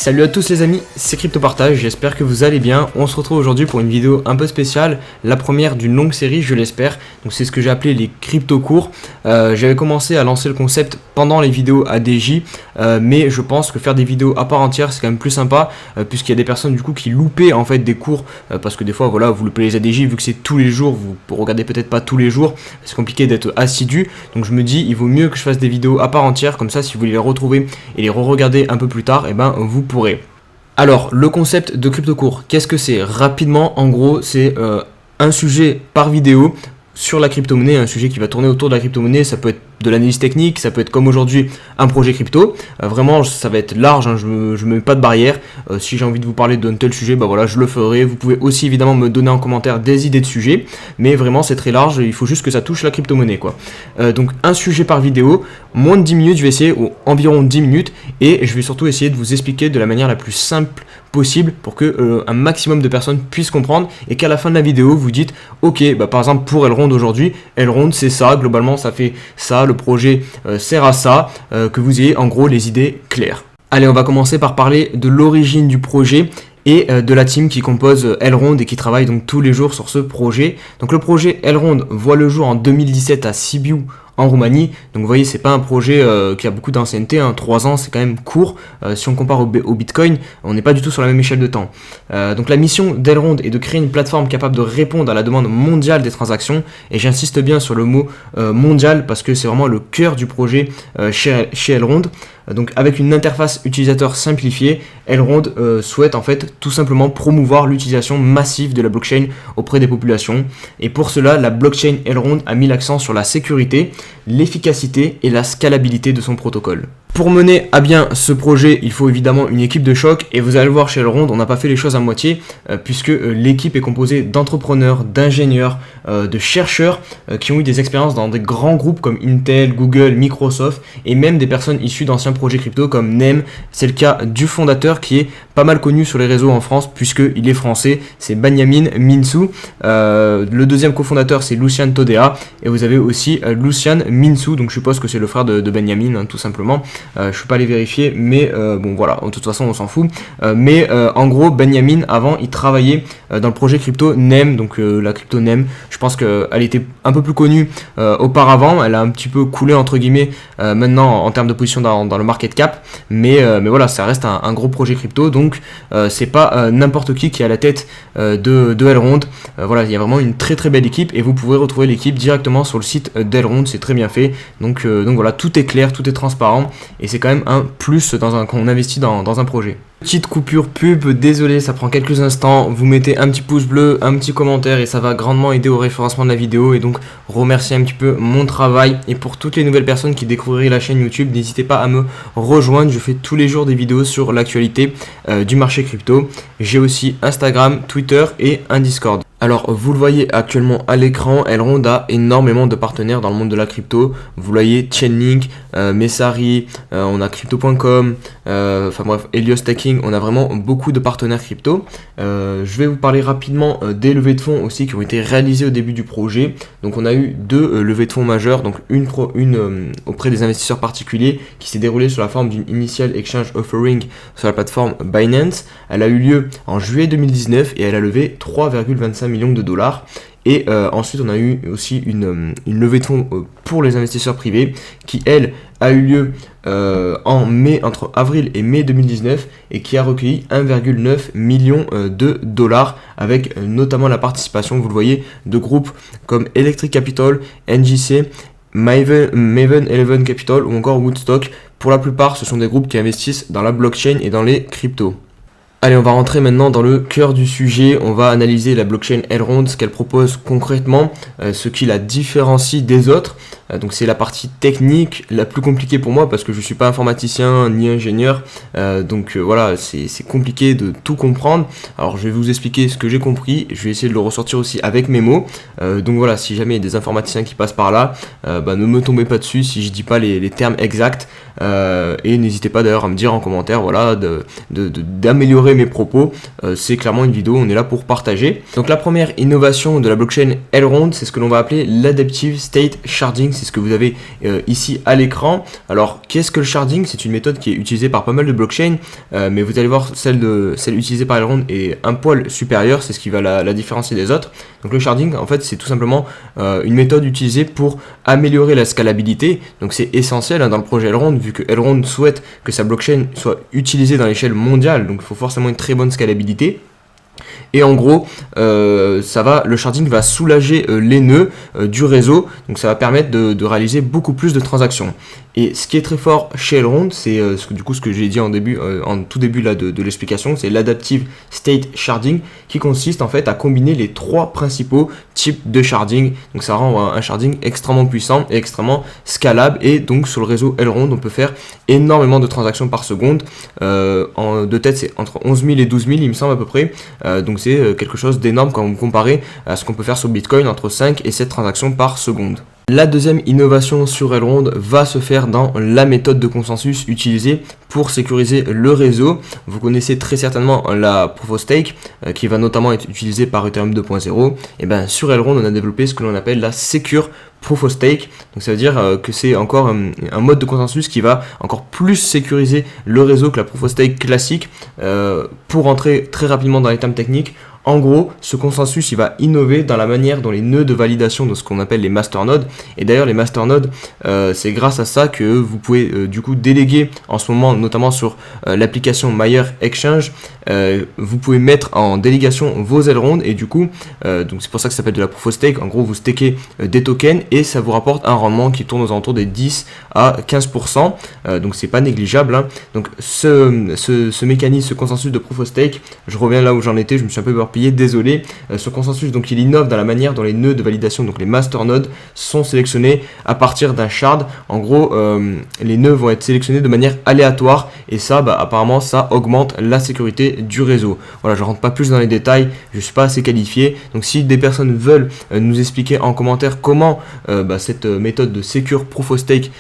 Salut à tous les amis, c'est CryptoPartage, j'espère que vous allez bien. On se retrouve aujourd'hui pour une vidéo un peu spéciale, la première d'une longue série, je l'espère. Donc c'est ce que j'ai appelé les crypto cours. J'avais commencé à lancer le concept pendant les vidéos ADJ, mais je pense que faire des vidéos à part entière c'est quand même plus sympa, puisqu'il y a des personnes du coup qui loupaient en fait des cours, parce que des fois voilà, vous loupez les ADJ, vu que c'est tous les jours, vous regardez peut-être pas tous les jours, c'est compliqué d'être assidu. Donc je me dis, il vaut mieux que je fasse des vidéos à part entière, comme ça si vous voulez les retrouver et les re-regarder un peu plus tard, et ben vous pourrez. Alors, le concept de crypto cours, qu'est-ce que c'est? Rapidement, en gros, c'est un sujet par vidéo sur la crypto-monnaie, un sujet qui va tourner autour de la crypto-monnaie. Ça peut être de l'analyse technique, ça peut être comme aujourd'hui un projet crypto. Vraiment, ça va être large, hein, je me mets pas de barrière. Si j'ai envie de vous parler d'un tel sujet, bah voilà, je le ferai. Vous pouvez aussi évidemment me donner en commentaire des idées de sujets, mais vraiment c'est très large, il faut juste que ça touche la crypto-monnaie quoi. Donc un sujet par vidéo, moins de 10 minutes, je vais essayer, ou environ 10 minutes, et je vais surtout essayer de vous expliquer de la manière la plus simple possible pour que un maximum de personnes puissent comprendre et qu'à la fin de la vidéo vous dites ok, bah par exemple pour Elrond aujourd'hui, Elrond c'est ça, globalement ça fait ça, le projet sert à ça, que vous ayez en gros les idées claires. Allez, on va commencer par parler de l'origine du projet et de la team qui compose Elrond et qui travaille donc tous les jours sur ce projet. Donc le projet Elrond voit le jour en 2017 à Sibiu en Roumanie. Donc vous voyez, c'est pas un projet qui a beaucoup d'ancienneté, hein. 3 ans c'est quand même court. Si on compare au Bitcoin, on n'est pas du tout sur la même échelle de temps. Donc la mission d'Elrond est de créer une plateforme capable de répondre à la demande mondiale des transactions, et j'insiste bien sur le mot mondial parce que c'est vraiment le cœur du projet chez Elrond. Donc avec une interface utilisateur simplifiée, Elrond souhaite en fait tout simplement promouvoir l'utilisation massive de la blockchain auprès des populations, et pour cela la blockchain Elrond a mis l'accent sur la sécurité, l'efficacité et la scalabilité de son protocole. Pour mener à bien ce projet, il faut évidemment une équipe de choc, et vous allez le voir chez Elrond, on n'a pas fait les choses à moitié, puisque l'équipe est composée d'entrepreneurs, d'ingénieurs, de chercheurs qui ont eu des expériences dans des grands groupes comme Intel, Google, Microsoft, et même des personnes issues d'anciens projets crypto comme Nem. C'est le cas du fondateur qui est pas mal connu sur les réseaux en France puisqu'il est français, c'est Benjamin Minsu. Le deuxième cofondateur c'est Lucian Todea, et vous avez aussi Lucian Minsu, donc je suppose que c'est le frère de Benjamin, hein, tout simplement. Je suis pas allé vérifier, mais bon voilà, de toute façon on s'en fout. Mais en gros, Benjamin avant il travaillait dans le projet crypto Nem, donc la crypto Nem. Je pense qu'elle était un peu plus connue auparavant, elle a un petit peu coulé entre guillemets maintenant en termes de position dans le market cap, mais voilà, ça reste un gros projet crypto, donc c'est pas n'importe qui est à la tête de Elrond. Voilà, il y a vraiment une très très belle équipe, et vous pouvez retrouver l'équipe directement sur le site d'Elrond, c'est très bien fait. Donc voilà, tout est clair, tout est transparent, et c'est quand même un plus quand on investit dans un projet. Petite coupure pub, désolé, ça prend quelques instants. Vous mettez un petit pouce bleu, un petit commentaire, et ça va grandement aider au référencement de la vidéo, et donc remercier un petit peu mon travail. Et pour toutes les nouvelles personnes qui découvriraient la chaîne YouTube, n'hésitez pas à me rejoindre. Je fais tous les jours des vidéos sur l'actualité du marché crypto. J'ai aussi Instagram, Twitter et un Discord. Alors vous le voyez actuellement à l'écran, Elrond a énormément de partenaires dans le monde de la crypto. Vous voyez Chainlink, Messari, on a Crypto.com, enfin bref, Helios Staking, on a vraiment beaucoup de partenaires crypto. Je vais vous parler rapidement des levées de fonds aussi qui ont été réalisées au début du projet. Donc on a eu 2 levées de fonds majeures, donc une auprès des investisseurs particuliers qui s'est déroulée sur la forme d'une Initial Exchange Offering sur la plateforme Binance. Elle a eu lieu en juillet 2019 et elle a levé 3,25 millions de dollars. Et ensuite on a eu aussi une levée de fonds pour les investisseurs privés qui elle a eu lieu entre avril et mai 2019, et qui a recueilli 1,9 million de dollars, avec notamment la participation, vous le voyez, de groupes comme Electric Capital, NGC, Maven 11 Capital ou encore Woodstock. Pour la plupart, ce sont des groupes qui investissent dans la blockchain et dans les cryptos. Allez, on va rentrer maintenant dans le cœur du sujet. On va analyser la blockchain Elrond, ce qu'elle propose concrètement, ce qui la différencie des autres. Donc c'est la partie technique la plus compliquée pour moi parce que je suis pas informaticien ni ingénieur. Voilà, c'est compliqué de tout comprendre. Alors je vais vous expliquer ce que j'ai compris. Je vais essayer de le ressortir aussi avec mes mots. Donc voilà, si jamais il y a des informaticiens qui passent par là, ne me tombez pas dessus si je dis pas les termes exacts. Et n'hésitez pas d'ailleurs à me dire en commentaire, voilà, d'améliorer ignorer mes propos, c'est clairement une vidéo, on est là pour partager. Donc la première innovation de la blockchain Elrond, c'est ce que l'on va appeler l'Adaptive State Sharding, c'est ce que vous avez ici à l'écran. Alors qu'est-ce que le sharding? C'est une méthode qui est utilisée par pas mal de blockchains, mais vous allez voir celle utilisée par Elrond est un poil supérieure, c'est ce qui va la différencier des autres. Donc le sharding en fait c'est tout simplement une méthode utilisée pour améliorer la scalabilité. Donc c'est essentiel dans le projet Elrond, vu que Elrond souhaite que sa blockchain soit utilisée dans l'échelle mondiale, donc il faut forcément une très bonne scalabilité. Et en gros, le sharding va soulager les nœuds du réseau, donc ça va permettre de réaliser beaucoup plus de transactions. Et ce qui est très fort chez Elrond, c'est ce que j'ai dit en tout début là, de l'explication, c'est l'Adaptive State Sharding, qui consiste en fait à combiner les trois principaux types de sharding. Donc ça rend un sharding extrêmement puissant et extrêmement scalable. Et donc sur le réseau Elrond, on peut faire énormément de transactions par seconde. De tête, c'est entre 11 000 et 12 000, il me semble à peu près. Donc c'est quelque chose d'énorme quand vous comparez à ce qu'on peut faire sur Bitcoin, entre 5 et 7 transactions par seconde. La deuxième innovation sur Elrond va se faire dans la méthode de consensus utilisée pour sécuriser le réseau. Vous connaissez très certainement la Proof of Stake qui va notamment être utilisée par Ethereum 2.0. Et bien sur Elrond, on a développé ce que l'on appelle la Secure Proof of Stake. Donc ça veut dire que c'est encore un mode de consensus qui va encore plus sécuriser le réseau que la Proof of Stake classique. Pour entrer très rapidement dans les termes techniques, en gros, ce consensus, il va innover dans la manière dont les nœuds de validation de ce qu'on appelle les masternodes. Et d'ailleurs, les masternodes, c'est grâce à ça que vous pouvez du coup déléguer en ce moment, notamment sur l'application Mayer Exchange, vous pouvez mettre en délégation vos Elrond et du coup, donc c'est pour ça que ça s'appelle de la Proof of Stake. En gros, vous stakez des tokens et ça vous rapporte un rendement qui tourne aux alentours des 10 à 15%. Donc c'est pas négligeable. Hein. Donc ce mécanisme, ce consensus de Proof of Stake, je reviens là où j'en étais, je me suis un peu désolé, ce consensus donc il innove dans la manière dont les nœuds de validation, donc les masternodes, sont sélectionnés à partir d'un shard. En gros, les nœuds vont être sélectionnés de manière aléatoire et ça, apparemment, ça augmente la sécurité du réseau. Voilà, je rentre pas plus dans les détails, je suis pas assez qualifié. Donc si des personnes veulent nous expliquer en commentaire comment cette méthode de Secure Proof of Stake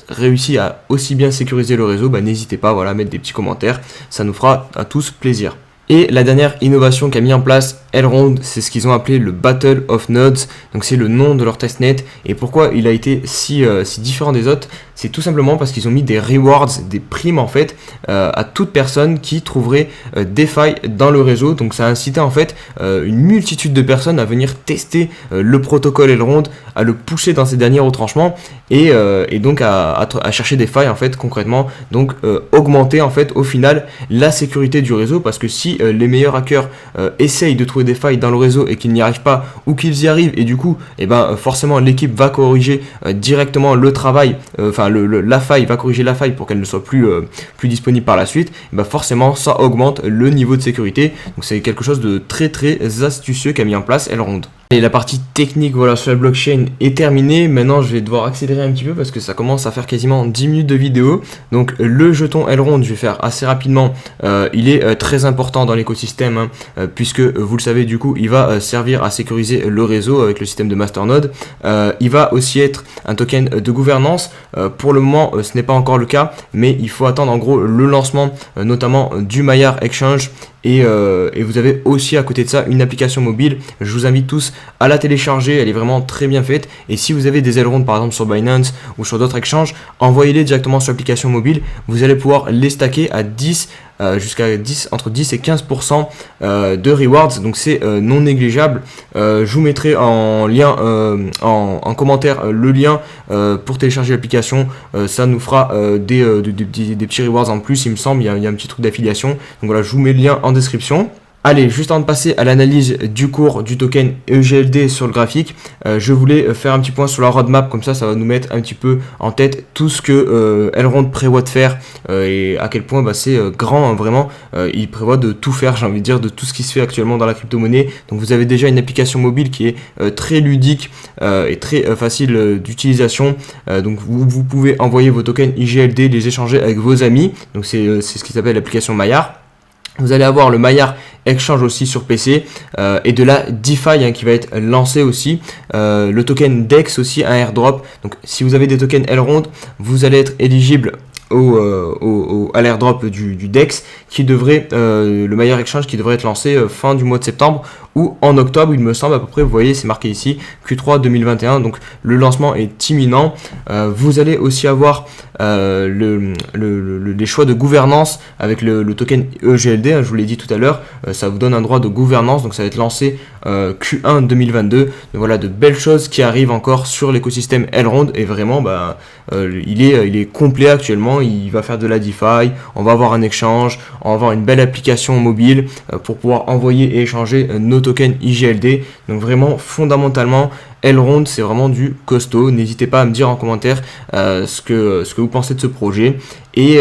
réussit à aussi bien sécuriser le réseau, n'hésitez pas à mettre des petits commentaires, ça nous fera à tous plaisir. Et la dernière innovation qu'a mis en place Elrond, c'est ce qu'ils ont appelé le Battle of Nodes. Donc c'est le nom de leur testnet. Et pourquoi il a été si différent des autres? C'est tout simplement parce qu'ils ont mis des rewards, des primes en fait, à toute personne qui trouverait des failles dans le réseau. Donc ça a incité en fait une multitude de personnes à venir tester le protocole Elrond, à le pousser dans ses derniers retranchements et donc à chercher des failles en fait concrètement. Donc augmenter en fait au final la sécurité du réseau, parce que si les meilleurs hackers essayent de trouver des failles dans le réseau et qu'ils n'y arrivent pas, ou qu'ils y arrivent et du coup forcément l'équipe va corriger directement le travail, la faille va corriger la faille pour qu'elle ne soit plus disponible par la suite, forcément ça augmente le niveau de sécurité. Donc c'est quelque chose de très très astucieux qu'a mis en place Elrond. Et la partie technique sur la blockchain est terminée. Maintenant je vais devoir accélérer un petit peu parce que ça commence à faire quasiment 10 minutes de vidéo. Donc le jeton Elrond, je vais faire assez rapidement, il est très important dans l'écosystème puisque vous le savez, du coup il va servir à sécuriser le réseau avec le système de masternode. Il va aussi être un token de gouvernance. Pour le moment ce n'est pas encore le cas, mais il faut attendre en gros le lancement notamment du Mayer Exchange. Et vous avez aussi à côté de ça une application mobile. Je vous invite tous à la télécharger, elle est vraiment très bien faite. Et si vous avez des Elrond par exemple sur Binance ou sur d'autres exchanges, envoyez-les directement sur l'application mobile. Vous allez pouvoir les stacker à 10 jusqu'à 10, entre 10 et 15% de rewards, donc c'est non négligeable. Je vous mettrai en lien en commentaire le lien pour télécharger l'application. Ça nous fera des petits rewards en plus, il me semble. Il y a un petit truc d'affiliation, donc voilà, je vous mets le lien en description. Allez, juste avant de passer à l'analyse du cours du token EGLD sur le graphique, je voulais faire un petit point sur la roadmap, comme ça va nous mettre un petit peu en tête tout ce que Elrond prévoit de faire et à quel point c'est grand, vraiment. Il prévoit de tout faire, j'ai envie de dire, de tout ce qui se fait actuellement dans la crypto-monnaie. Donc vous avez déjà une application mobile qui est très ludique et très facile d'utilisation. Donc vous pouvez envoyer vos tokens IGLD, les échanger avec vos amis. Donc c'est ce qui s'appelle l'application Mayer. Vous allez avoir le Mayer Exchange aussi sur PC et de la DeFi qui va être lancé aussi. Le token DEX aussi, un airdrop. Donc si vous avez des tokens Elrond, vous allez être éligible à l'airdrop du DEX qui devrait, le meilleur exchange qui devrait être lancé fin du mois de septembre ou en octobre, il me semble à peu près. Vous voyez, c'est marqué ici Q3 2021, donc le lancement est imminent. Vous allez aussi avoir les choix de gouvernance avec le token EGLD, hein, je vous l'ai dit tout à l'heure, ça vous donne un droit de gouvernance, donc ça va être lancé Q1 2022. Donc voilà, de belles choses qui arrivent encore sur l'écosystème Elrond, et vraiment il est complet actuellement. Il va faire de la DeFi, on va avoir un échange, on va avoir une belle application mobile pour pouvoir envoyer et échanger nos tokens IGLD. Donc vraiment, fondamentalement, Elrond, c'est vraiment du costaud. N'hésitez pas à me dire en commentaire ce que vous pensez de ce projet. Et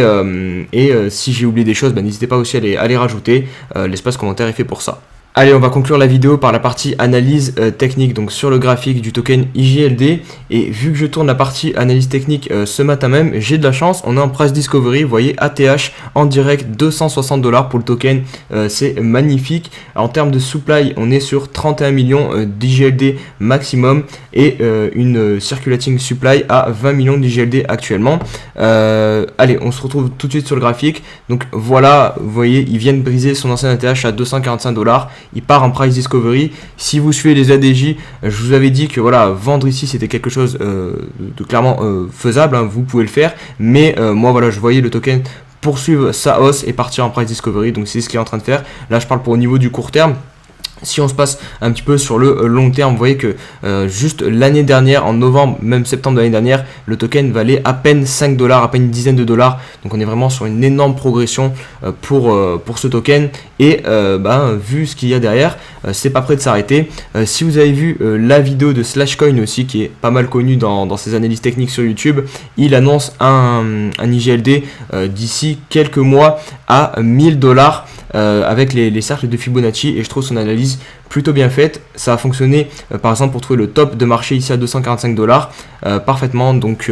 si j'ai oublié des choses, n'hésitez pas aussi à les rajouter. L'espace commentaire est fait pour ça. Allez, on va conclure la vidéo par la partie analyse technique, donc sur le graphique du token IGLD. Et vu que je tourne la partie analyse technique ce matin même, j'ai de la chance, on est en price discovery. Vous voyez, ATH en direct, 260 $ pour le token, c'est magnifique. En termes de supply, on est sur 31 millions d'IGLD maximum et une circulating supply à 20 millions d'IGLD actuellement. Allez, on se retrouve tout de suite sur le graphique. Donc voilà, vous voyez, ils viennent briser son ancien ATH à 245 $. Il part en price discovery. Si vous suivez les ADJ, je vous avais dit que voilà, vendre ici c'était quelque chose de clairement faisable, hein, vous pouvez le faire, mais moi voilà, je voyais le token poursuivre sa hausse et partir en price discovery, donc c'est ce qu'il est en train de faire. Là je parle pour au niveau du court terme. Si on se passe un petit peu sur le long terme, vous voyez que juste l'année dernière, en novembre, même septembre de l'année dernière, le token valait à peine 5 $, à peine une dizaine de dollars. Donc on est vraiment sur une énorme progression pour ce token. Et vu ce qu'il y a derrière, c'est pas prêt de s'arrêter. Si vous avez vu la vidéo de Slashcoin aussi, qui est pas mal connue dans ses analyses techniques sur YouTube, il annonce un IGLD d'ici quelques mois à 1000 $. Avec les cercles de Fibonacci, et je trouve son analyse plutôt bien faite. Ça a fonctionné par exemple pour trouver le top de marché ici à 245 $ parfaitement, donc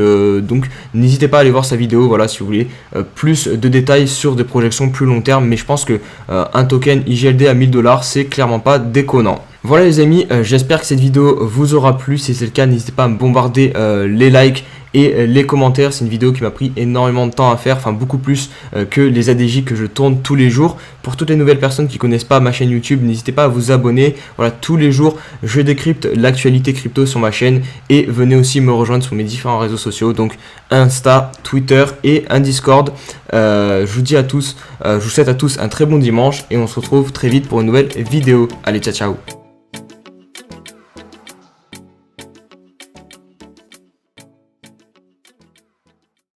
n'hésitez pas à aller voir sa vidéo, voilà, si vous voulez plus de détails sur des projections plus long terme, mais je pense que un token IGLD à 1000 $, c'est clairement pas déconnant. Voilà les amis, j'espère que cette vidéo vous aura plu. Si c'est le cas, n'hésitez pas à me bombarder les likes et les commentaires. C'est une vidéo qui m'a pris énormément de temps à faire, enfin beaucoup plus que les ADJ que je tourne tous les jours. Pour toutes les nouvelles personnes qui connaissent pas ma chaîne YouTube, n'hésitez pas à vous abonner. Voilà, tous les jours je décrypte l'actualité crypto sur ma chaîne, et venez aussi me rejoindre sur mes différents réseaux sociaux, donc Insta, Twitter et un Discord. Je vous dis à tous, je vous souhaite à tous un très bon dimanche, et on se retrouve très vite pour une nouvelle vidéo. Allez, ciao ciao.